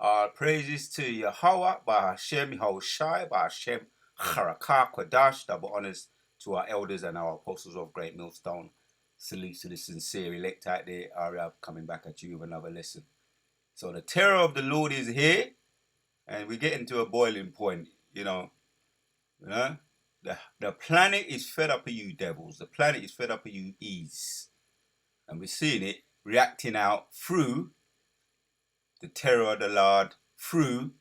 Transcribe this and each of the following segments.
All praises to Yahweh, Bahashem, Yahushai, Bahashem, Harakah, Kodash. Double honors to our elders and our apostles of Great Millstone. Salute to the sincere elect out there. Ariab coming back at you with another lesson. So the terror of the Lord is here, and we're getting to a boiling point. You know, the planet is fed up of you devils. The planet is fed up of you ease, and we're seeing it reacting out through the terror of the Lord, through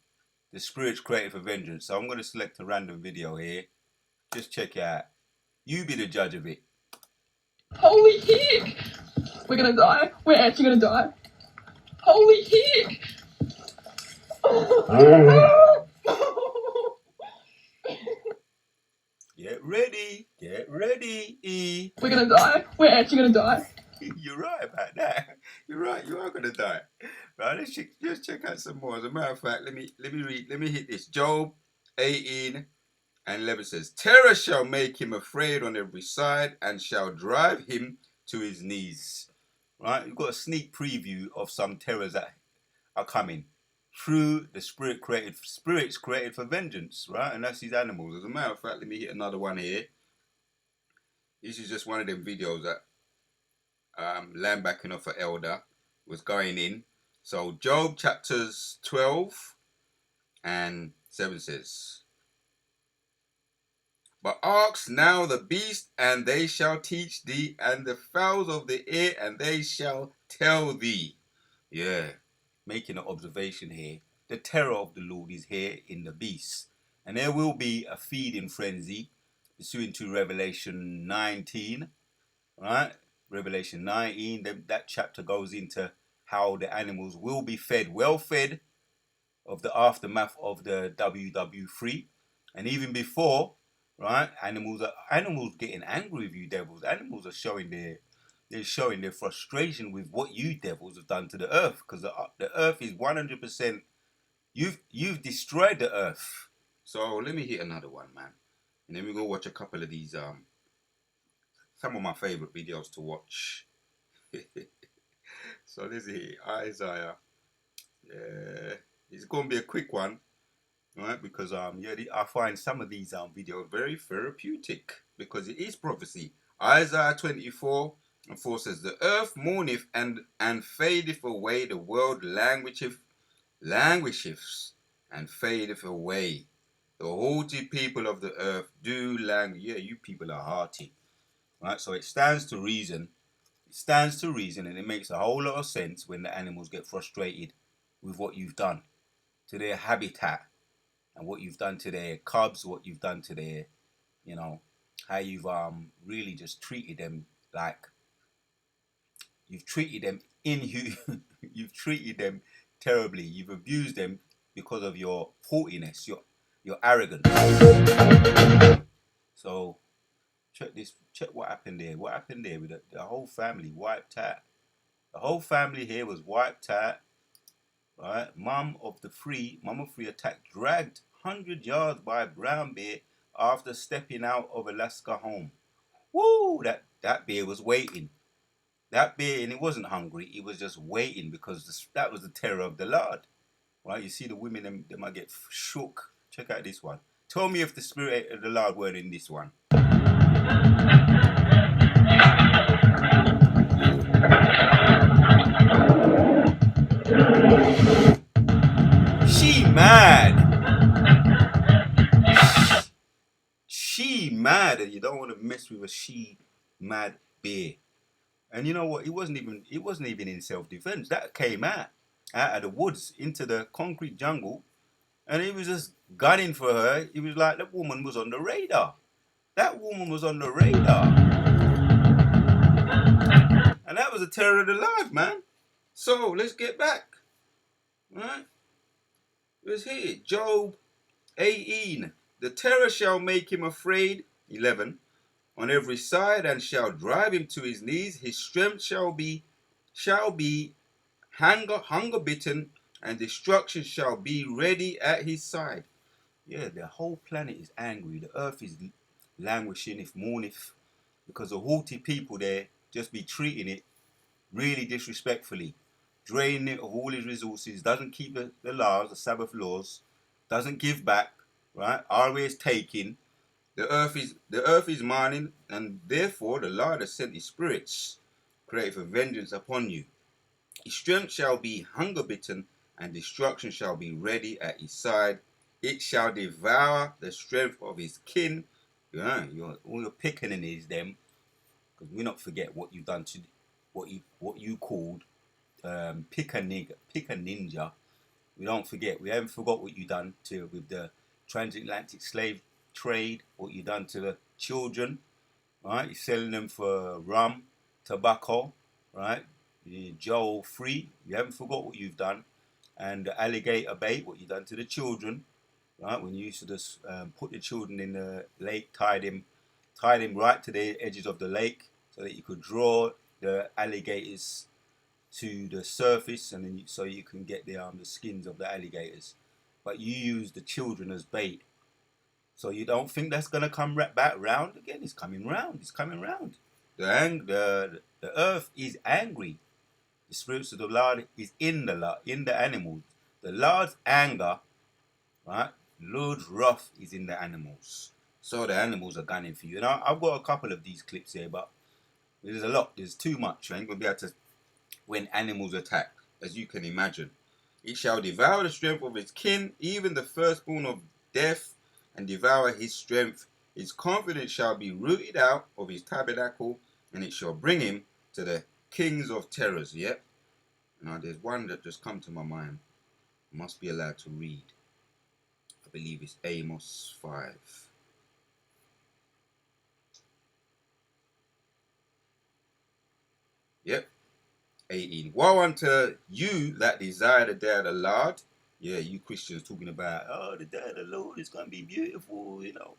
the spirits created for vengeance. So I'm going to select a random video here. Just check it out. You be the judge of it. Holy heck! We're gonna die. We're actually gonna die. Holy heck! Get ready. Get ready, E. We're gonna die. We're actually gonna die. You're right about that. You're right. You are going to die. Right, let's just check out some more. As a matter of fact, let me read. Let me hit this. Job 18 and 11 says, terror shall make him afraid on every side and shall drive him to his knees. Right, you've got a sneak preview of some terrors that are coming through the spirits created for vengeance, right? And that's these animals. As a matter of fact, let me hit another one here. This is just one of them videos that Land Backing Off for Elder was going in. So Job chapters 12 and 7 says, but ask now the beast, and they shall teach thee, and the fowls of the air, and they shall tell thee. Yeah, making an observation here. The terror of the Lord is here in the beast. And there will be a feeding frenzy, pursuant to Revelation 19. Right? Revelation 19, that chapter goes into how the animals will be fed, well fed, of the aftermath of the WW3. And even before, right, animals getting angry with you devils. Animals are showing their frustration with what you devils have done to the earth, because the earth is 100%. You've destroyed the earth. So let me hit another one, man, and then we go watch a couple of these some of my favorite videos to watch. So this is Isaiah. Yeah, it's gonna be a quick one. Right, because I find some of these videos very therapeutic, because it is prophecy. Isaiah 24 and 4 says, the earth mourneth and fadeth away, the world languisheth and fadeth away. The haughty people of the earth do languish. Yeah, you people are haughty. Right, so it stands to reason. It stands to reason, and it makes a whole lot of sense when the animals get frustrated with what you've done to their habitat, and what you've done to their cubs, what you've done to their, how you've really just treated them like, you've treated them you've treated them terribly. You've abused them because of your haughtiness, your arrogance. So check what happened there. What happened there with the whole family wiped out. The whole family here was wiped out. Right, Mum of three attacked, dragged 100 yards by a brown bear after stepping out of Alaska home. Woo! That bear was waiting. That bear, and it wasn't hungry. It was just waiting, because that was the terror of the Lord. Right? You see the women, they might get shook. Check out this one. Tell me if the spirit of the Lord weren't in this one. She mad. She mad, and you don't want to mess with a she mad bear. And you know what? It wasn't even in self-defense. That came out of the woods into the concrete jungle, and he was just gunning for her. It was like that woman was on the radar. That woman was on the radar, and that was a terror of the Lord, man. So let's get back. Right? Let's hear it. Job 18. The terror shall make him afraid. 11. On every side, and shall drive him to his knees. His strength shall be hunger bitten, and destruction shall be ready at his side. Yeah, the whole planet is angry. The earth is languishing, if mourneth, because the haughty people there just be treating it really disrespectfully, draining it of all his resources, doesn't keep the laws, the Sabbath laws, doesn't give back, right? Always taking. The earth is mourning, and therefore the Lord has sent his spirits, created for vengeance upon you. His strength shall be hunger bitten, and destruction shall be ready at his side. It shall devour the strength of his kin. Yeah, all your pickaninnies, them, because we not forget what you've done to what you called pick a ninja. We don't forget. We haven't forgot what you done to with the transatlantic slave trade. What you done to the children, right? You're selling them for rum, tobacco, right? Joel free. You haven't forgot what you've done, and the alligator bait. What you done to the children, right? When you used to just put the children in the lake, tied him right to the edges of the lake, so that you could draw the alligators to the surface, and then so you can get the skins of the alligators. But you use the children as bait, so you don't think that's gonna come back round again. It's coming round. It's coming round. The earth is angry. The spirits of the Lord is in the animals. The Lord's anger, right? Lord's wrath is in the animals. So the animals are gunning for you. And I've got a couple of these clips here, but there's a lot. There's too much. I ain't gonna be able to. When animals attack, as you can imagine, it shall devour the strength of its kin, even the firstborn of death, and devour his strength. His confidence shall be rooted out of his tabernacle, and it shall bring him to the kings of terrors. Yep. Now there's one that just come to my mind. I must be allowed to read. I believe it's Amos 5. Yep. 18. Woe unto you that desire the day of the Lord. Yeah, you Christians talking about, oh, the day of the Lord is going to be beautiful, you know.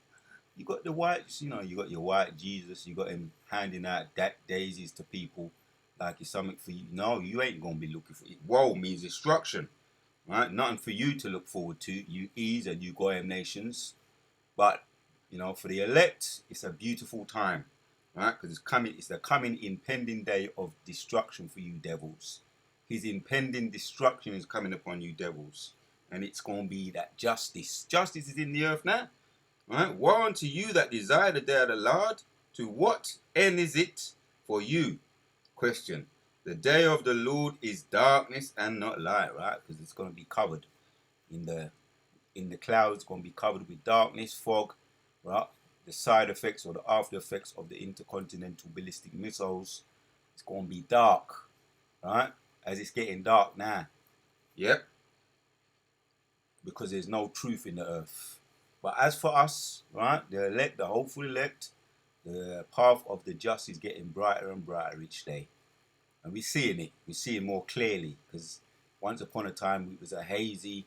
You got the whites, you know, you got your white Jesus, you got him handing out daisies to people like it's something for you. No, you ain't going to be looking for it. Woe means destruction, right? Nothing for you to look forward to, you E's and you Goyim nations. But, you know, for the elect, it's a beautiful time. Right? Because it's the coming impending day of destruction for you devils. His impending destruction is coming upon you devils. And it's going to be that justice. Justice is in the earth now. Right? Woe unto you that desire the day of the Lord. To what end is it for you? Question. The day of the Lord is darkness and not light, right? Because it's going to be covered in the clouds. It's going to be covered with darkness, fog, right? The side effects or the after effects of the intercontinental ballistic missiles. It's going to be dark, right? As it's getting dark now. Yep. Because there's no truth in the earth. But as for us, right, the elect, the hopeful elect, the path of the just is getting brighter and brighter each day. And we're seeing it. We're seeing more clearly. Because once upon a time, it was a hazy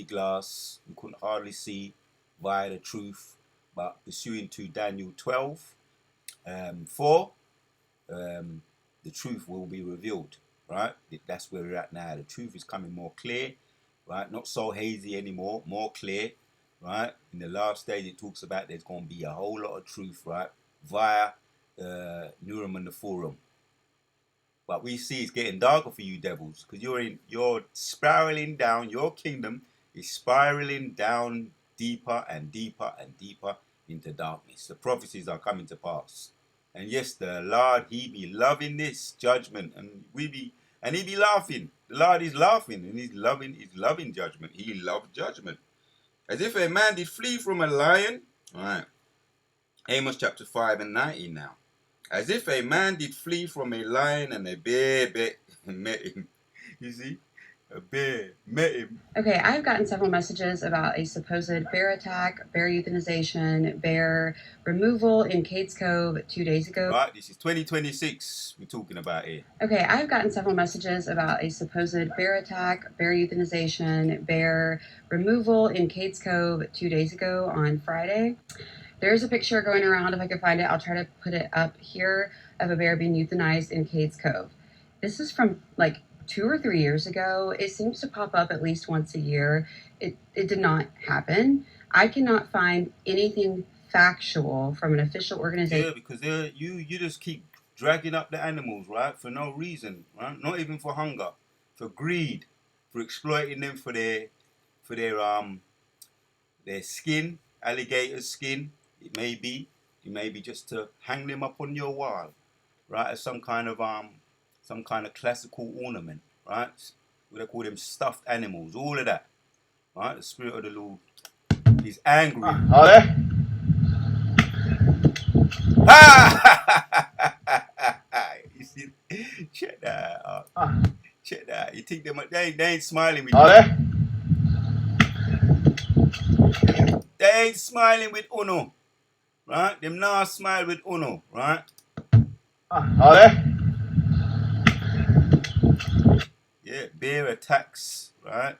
glass. We couldn't hardly see via the truth. But pursuing to Daniel 12, 4, the truth will be revealed, right? That's where we're at now. The truth is coming more clear, right? Not so hazy anymore, more clear, right? In the last stage, it talks about there's going to be a whole lot of truth, right? Via Nurum and the Forum. But we see it's getting darker for you devils because you're spiraling down. Your kingdom is spiraling down deeper and deeper and deeper into darkness. The prophecies are coming to pass. And yes, the Lord, he be loving this judgment, and he be laughing. The Lord is laughing, and he's loving judgment. He loved judgment. As if a man did flee from a lion. All right. Amos chapter 5 and 19 now. As if a man did flee from a lion and a bear met him. You see? A bear met him. Okay, I've gotten several messages about a supposed bear attack, bear euthanization, bear removal in Cades Cove 2 days ago. Right, this is 2026 we're talking about here. Okay, I've gotten several messages about a supposed bear attack, bear euthanization, bear removal in Cades Cove 2 days ago on Friday. There's a picture going around. If I can find it, I'll try to put it up here of a bear being euthanized in Cades Cove. This is from like 2 or 3 years ago. It seems to pop up at least once a year. It did not happen. I cannot find anything factual from an official organization. Yeah, because you just keep dragging up the animals, right, for no reason, right? Not even for hunger, for greed, for exploiting them for their skin, alligator skin. It may be just to hang them up on your wall, right, as some kind of classical ornament, right? What they call them, stuffed animals, all of that, right? The Spirit of the Lord is angry. Are You see, check that out. Check that out. You think they ain't smiling with they? They ain't smiling with Uno, right? Them now smile with Uno, right? Are they? Yeah, bear attacks, right?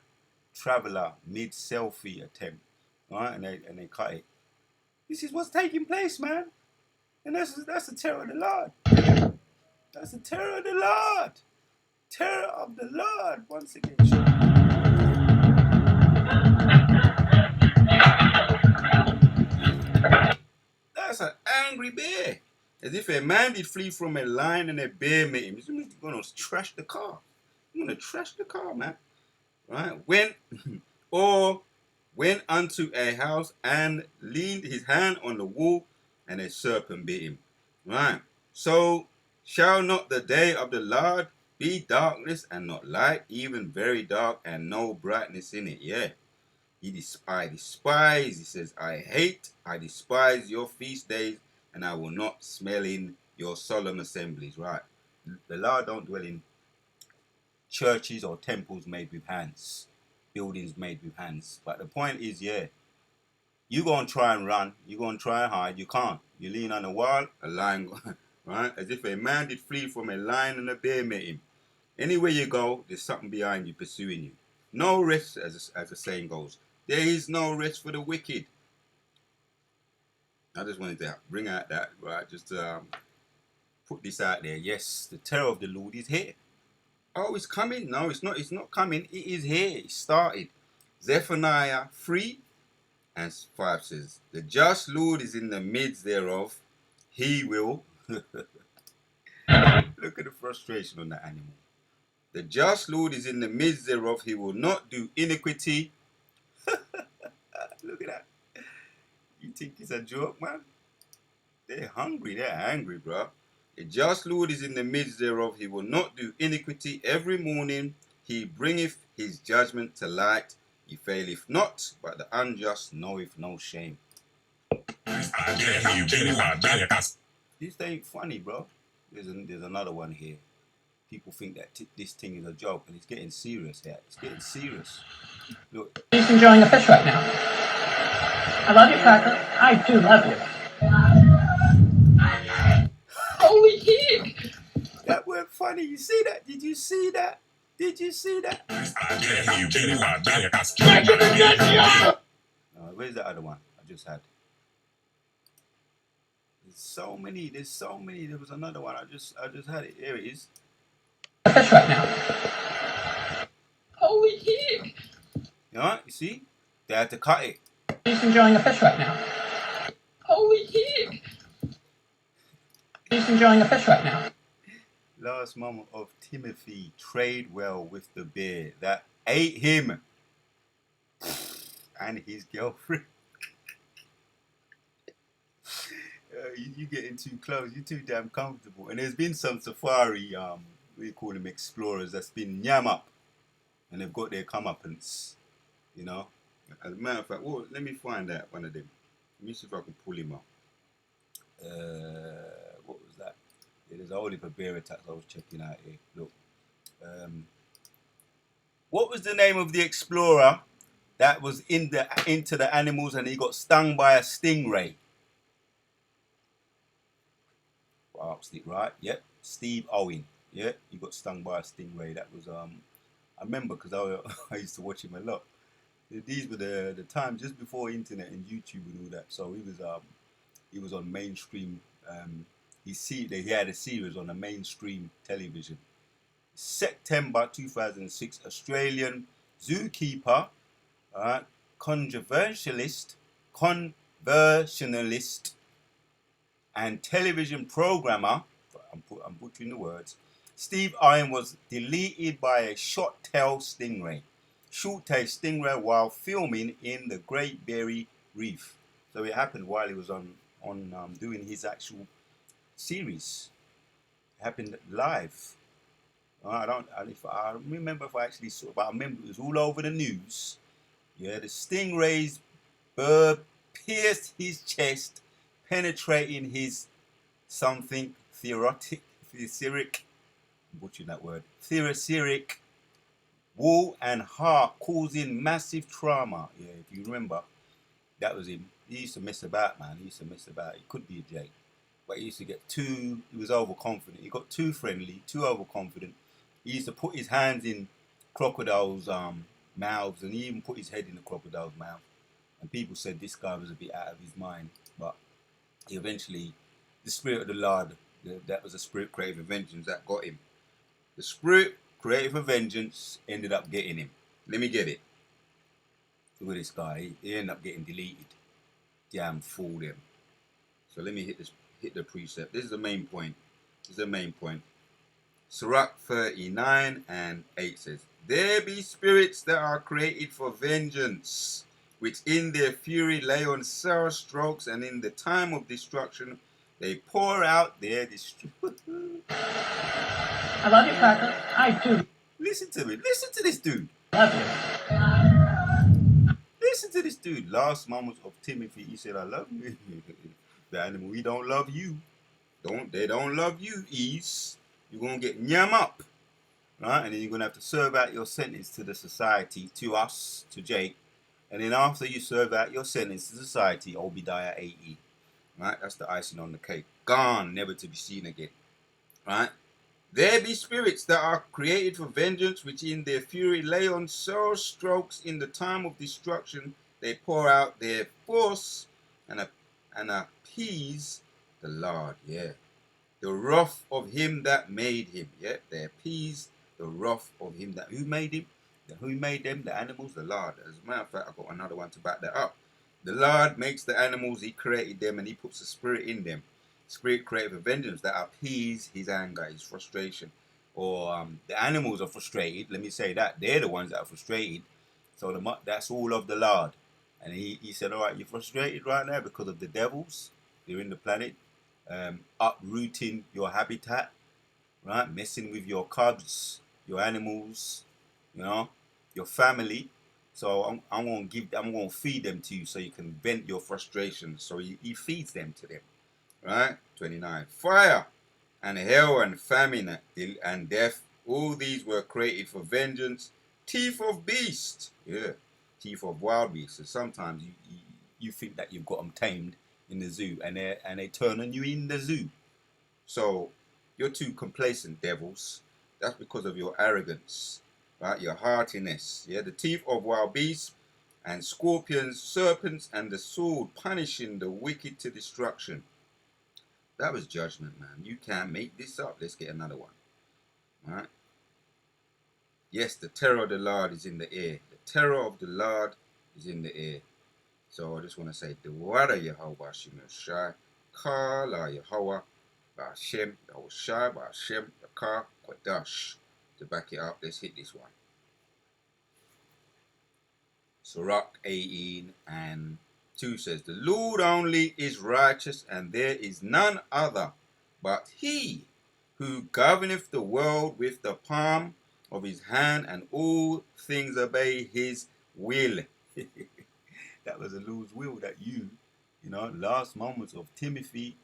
Traveler mid selfie attempt, right? And they cut it. This is what's taking place, man. And that's the terror of the Lord. That's the terror of the Lord. Terror of the Lord. Once again. That's an angry bear. As if a man did flee from a lion and a bear met him. He's going to trash the car. He's going to trash the car, man. Right? Went unto a house and leaned his hand on the wall, and a serpent bit him. Right? So shall not the day of the Lord be darkness and not light, even very dark and no brightness in it? Yeah. I despise, he says, I despise your feast days, and I will not smell in your solemn assemblies. Right? The Lord don't dwell in churches or temples made with hands, buildings made with hands. But the point is, yeah, you go and try and run, you go and try and hide, you can't. You lean on the wall, a lion, right? As if a man did flee from a lion and a bear met him. Anywhere you go, there's something behind you pursuing you. No rest, as the saying goes. There is no rest for the wicked. I just wanted to bring out that, right? Just put this out there. Yes, the terror of the Lord is here. Oh, it's coming? No, it's not. It's not coming. It is here. It started. Zephaniah 3 and 5 says, the just Lord is in the midst thereof. He will. Look at the frustration on that animal. The just Lord is in the midst thereof. He will not do iniquity. Look at that. You think it's a joke, man? They're hungry. They're angry, bro. The just Lord is in the midst thereof. He will not do iniquity. Every morning he bringeth his judgment to light. He faileth not, but the unjust knoweth no shame. This ain't funny, bro. There's another one here. People think that this thing is a joke, and it's getting serious here. It's getting serious. Look. He's enjoying a fish right now. I love you, Cracker. I do love you. Holy heck! That weren't funny. You see that? Did you see that? Did you see that? Where's the other one I just had? There's so many. There was another one. I just had it. Here it is. A fish right now. Holy heck! You see? They had to cut it. He's enjoying a fish right now. Holy heck! He's enjoying a fish right now. Last moment of Timothy trade well with the bear that ate him and his girlfriend. You getting too close. You're too damn comfortable. And there's been some safari, we call them explorers, that's been yam up, and they've got their comeuppance. You know. As a matter of fact, let me find out one of them. Let me see if I can pull him up. What was that? Yeah, there's a whole heap of bear attacks I was checking out here. Look. What was the name of the explorer that was into the animals and he got stung by a stingray? I asked it right. Yep. Steve Owen. Yeah, he got stung by a stingray. That was I remember because I used to watch him a lot. These were the times just before internet and YouTube and all that. So he was on mainstream. He had a series on the mainstream television. September 2006, Australian zookeeper, conversationalist, and television programmer. I'm butchering the words. Steve Irwin was deleted by a short-tailed stingray while filming in the Great Barrier Reef. So it happened while he was on doing his actual series. It happened live. I remember if I actually saw, but I remember it was all over the news. Yeah, the stingray's burr pierced his chest, penetrating his something thoracic, butchering that word, thoracic wall and heart, causing massive trauma. Yeah, if you remember, that was him. He used to mess about, man. He used to mess about. He could be a Jake, but he used to get too. He was overconfident. He got too friendly, too overconfident. He used to put his hands in crocodiles' mouths, and he even put his head in the crocodile's mouth. And people said this guy was a bit out of his mind, but he eventually, the Spirit of the Lord, that was a spirit creative vengeance that got him. The Spirit creative vengeance ended up getting him. Let me get it. Look at this guy. He ended up getting deleted. Damn fool them. So let me hit the precept. This is the main point. Sirach 39 and 8 says, there be spirits that are created for vengeance, which in their fury lay on sour strokes, and in the time of destruction they pour out their destruction. I love you, Cracker. I do Listen to me. Listen to this dude. love you. Listen to this dude. Last moments of Timothy, he said, I love you. The animal, we don't love you. They don't love you, Ease. You're going to get nyam up. Right? And then you're going to have to serve out your sentence to the society, to us, to Jake. And then after you serve out your sentence to society, Obadiah 80. Right? That's the icing on the cake. Gone, never to be seen again. Right? There be spirits that are created for vengeance, which in their fury lay on sore strokes. In the time of destruction, they pour out their force and appease the Lord. Yeah. The wrath of him that made him. Yeah. They appease the wrath of him that, who made him? Who made them? The animals, the Lord. As a matter of fact, I've got another one to back that up. The Lord makes the animals, he created them, and he puts a spirit in them. Spirit creative vengeance that appease his anger, his frustration. Or the animals are frustrated. Let me say that. They're the ones that are frustrated. So that's all of the Lord. And he said, all right, you're frustrated right now because of the devils. They're in the planet. Uprooting your habitat. Right? Messing with your cubs, your animals, you know, your family. So I'm going to feed them to you so you can vent your frustrations. So he feeds them to them. Right? 29. Fire and hell and famine and death, all these were created for vengeance. Teeth of beast. Yeah. Teeth of wild beasts. So sometimes you think that you've got them tamed in the zoo, and they turn on you in the zoo. So you're too complacent, devils. That's because of your arrogance. Right? Your heartiness. Yeah. The teeth of wild beasts and scorpions, serpents, and the sword, punishing the wicked to destruction. That was judgment, man. You can't make this up. Let's get another one. All right. Yes, the terror of the Lord is in the air. The terror of the Lord is in the air. So I just want to say, Dewara Yehovah Shem Yoshai, Kala Yehovah, Ba'ashem, Yahushai, Ba'ashem, Yakar, Kodash. To back it up, let's hit this one. Sirach 18 and 2 says, the Lord only is righteous, and there is none other but he who governeth the world with the palm of his hand, and all things obey his will. That was the Lord's will, that you know, last moments of Timothy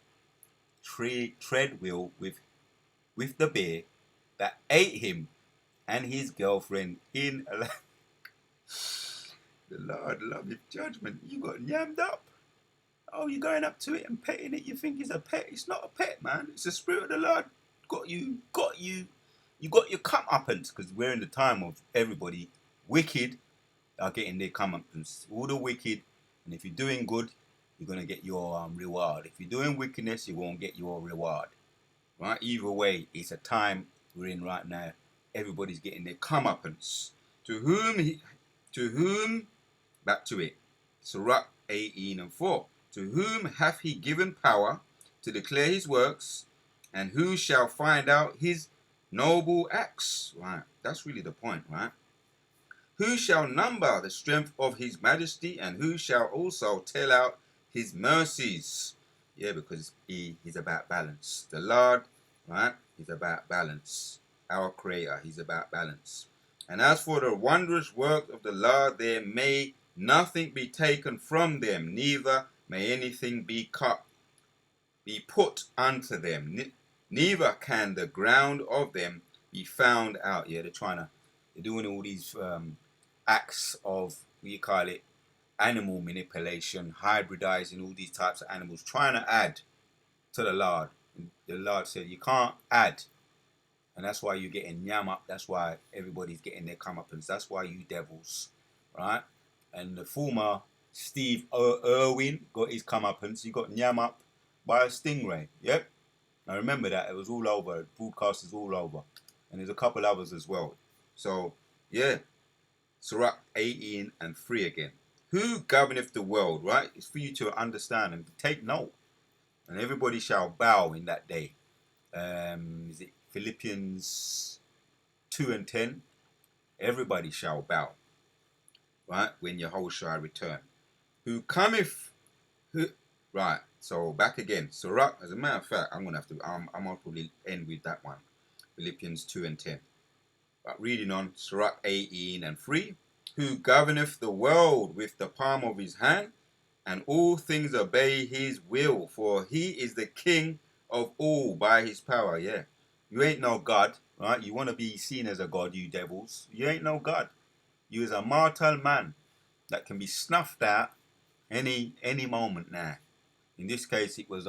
Treadwell with the bear that ate him and his girlfriend in a The Lord loveth judgment. You got yammed up. Oh, you're going up to it and petting it. You think it's a pet. It's not a pet, man. It's the Spirit of the Lord. You got your comeuppance, because we're in the time of everybody. Wicked are getting their comeuppance. All the wicked. And if you're doing good, you're going to get your reward. If you're doing wickedness, you won't get your reward. Right? Either way, it's a time we're in right now. Everybody's getting their comeuppance. To whom, back to it, Sirach 18 and 4. To whom hath he given power to declare his works, And who shall find out his noble acts? Right, that's really the point, right? Who shall number the strength of his majesty, and who shall also tell out his mercies? Yeah, because he's about balance. The Lord, right, he's about balance. Our creator, he's about balance. And as for the wondrous work of the Lord, there may nothing be taken from them, neither may anything be put unto them, neither can the ground of them be found out. Yeah, they're doing all these acts of, what you call it, animal manipulation, hybridizing all these types of animals, trying to add to the Lord. The Lord said you can't add, and that's why you're getting yam up. That's why everybody's getting their comeuppance. That's why you devils, right? And the former Steve Irwin got his comeuppance. He got yam up by a stingray. Yep. Now remember that it was all over. Broadcasters all over, and there's a couple others as well. So yeah, Sirach 18 and 3 again. Who governeth the world? Right? It's for you to understand and take note. And everybody shall bow in that day. Is it Philippians 2 and 10? Everybody shall bow, right, when Yahushua return. Who cometh, right, so back again. Sirach, as a matter of fact, I'm gonna probably end with that one. Philippians 2 and 10. But reading on, Sirach 18 and 3. Who governeth the world with the palm of his hand, and all things obey his will, for he is the king of all by his power. Yeah, you ain't no God, right? You want to be seen as a God, you devils. You ain't no God. You is a mortal man that can be snuffed out any moment now. In this case, it was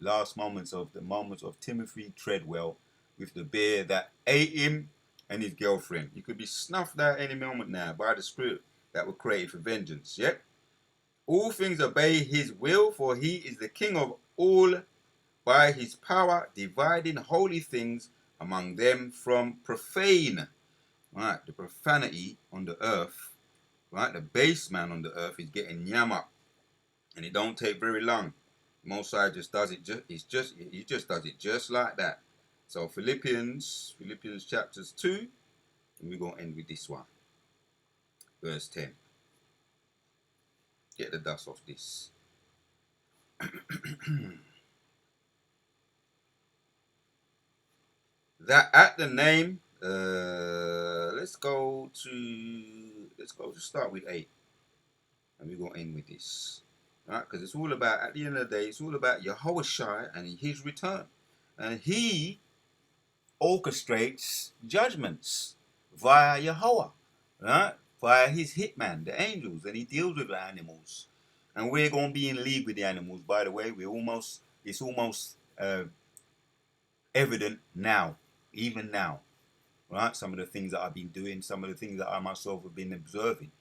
last moments of Timothy Treadwell with the bear that ate him and his girlfriend. You could be snuffed out any moment now by the spirit that were created for vengeance. Yep. All things obey his will, for he is the king of all by his power, dividing holy things among them from profane. Right, the profanity on the earth, right, the base man on the earth is getting yam up, and it don't take very long. Most High just does it. He just does it just like that. So Philippians chapters 2, and we're gonna end with this one, verse 10. Get the dust off this. That at the name, let's go to start with 8, and we're gonna end with this, right? Because it's all about, at the end of the day, it's all about Yahushua and his return, and he orchestrates judgments via Yahweh, right? Via his hitman, the angels, and he deals with the animals. And we're going to be in league with the animals, by the way. It's almost evident now, even now, right? Some of the things that I've been doing, some of the things that I myself have been observing.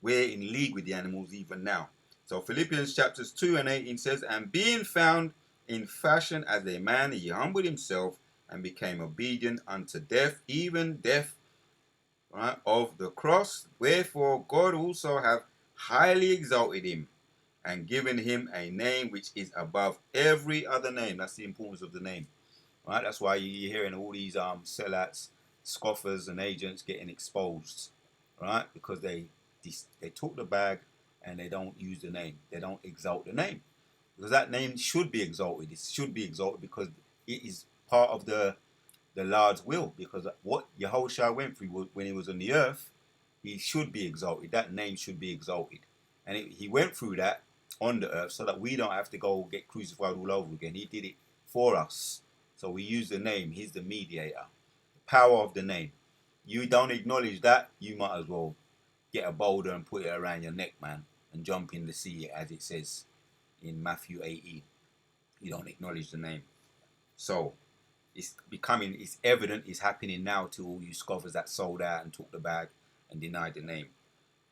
We're in league with the animals even now. So Philippians chapters 2 and 18 says, and being found in fashion as a man, he humbled himself and became obedient unto death, even death, right, of the cross. Wherefore God also have highly exalted him and given him a name which is above every other name. That's the importance of the name, right? That's why you're hearing all these sellouts, scoffers and agents getting exposed, right? Because they talk the bag and they don't use the name. They don't exalt the name, because that name should be exalted. It should be exalted because it is part of the Lord's will. Because what Yahushua went through when he was on the earth, he should be exalted. That name should be exalted, and he went through that on the earth so that we don't have to go get crucified all over again. He did it for us, so we use the name. He's the mediator. The power of the name. You don't acknowledge that, you might as well get a boulder and put it around your neck, man, and jump in the sea, as it says in Matthew 18. You don't acknowledge the name. So it's evident, it's happening now to all you scoffers that sold out and took the bag and denied the name.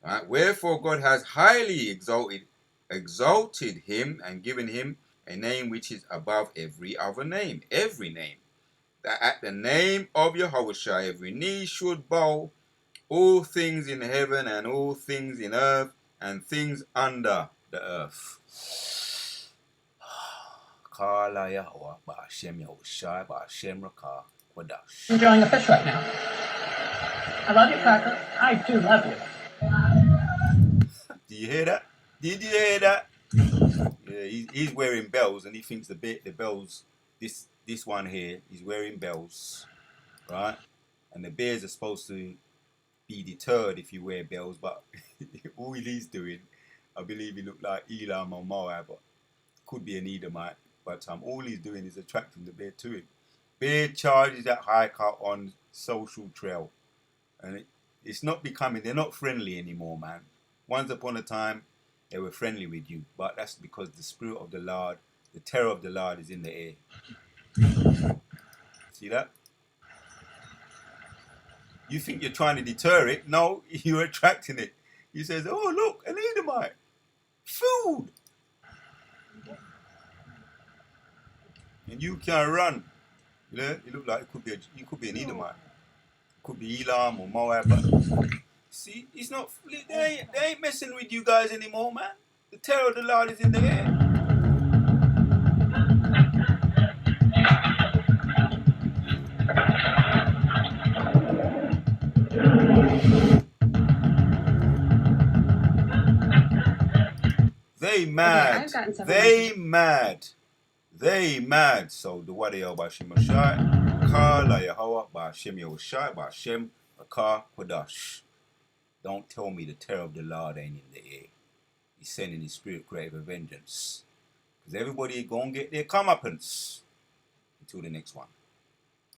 Right? Wherefore God has highly exalted him and given him a name which is above every other name. Every name. That at the name of Yahushua every knee should bow, all things in heaven and all things in earth and things under the earth. Kala Yahweh Ba'ashem Yahushai Ba'ashem Rakah Kwadash. Enjoying a fish right now. I love you, Cracker. I do love you. Do you hear that? Did you hear that? Yeah, he's wearing bells, and he thinks the bells, this one here, he's wearing bells, right? And the bears are supposed to be deterred if you wear bells, but all he's doing, I believe he looked like Elam or Moab, but could be an Edomite. But all he's doing is attracting the bear to him. Bear charges that hiker on social trail, and it's not becoming. They're not friendly anymore, man. Once upon a time, they were friendly with you, but that's because the spirit of the Lord, the terror of the Lord, is in the air. See that? You think you're trying to deter it? No, you're attracting it. He says, "Oh look, an Edomite, food," and you can't run. You know, it look like you could be an Edomite, it could be Elam or Moab. But see, it's not. They ain't messing with you guys anymore, man. The terror of the Lord is in the air. They mad. I've gotten several They mad. They mad. So the Wadayo Ba'Shem Yoshai, Kala Yahweh Ba'Shem Yoshai Ba'Shem Rakah Kwadash. Don't tell me the terror of the Lord ain't in the air. He's sending his spirit grave of vengeance. Because everybody gonna get their comeuppance. Until the next one.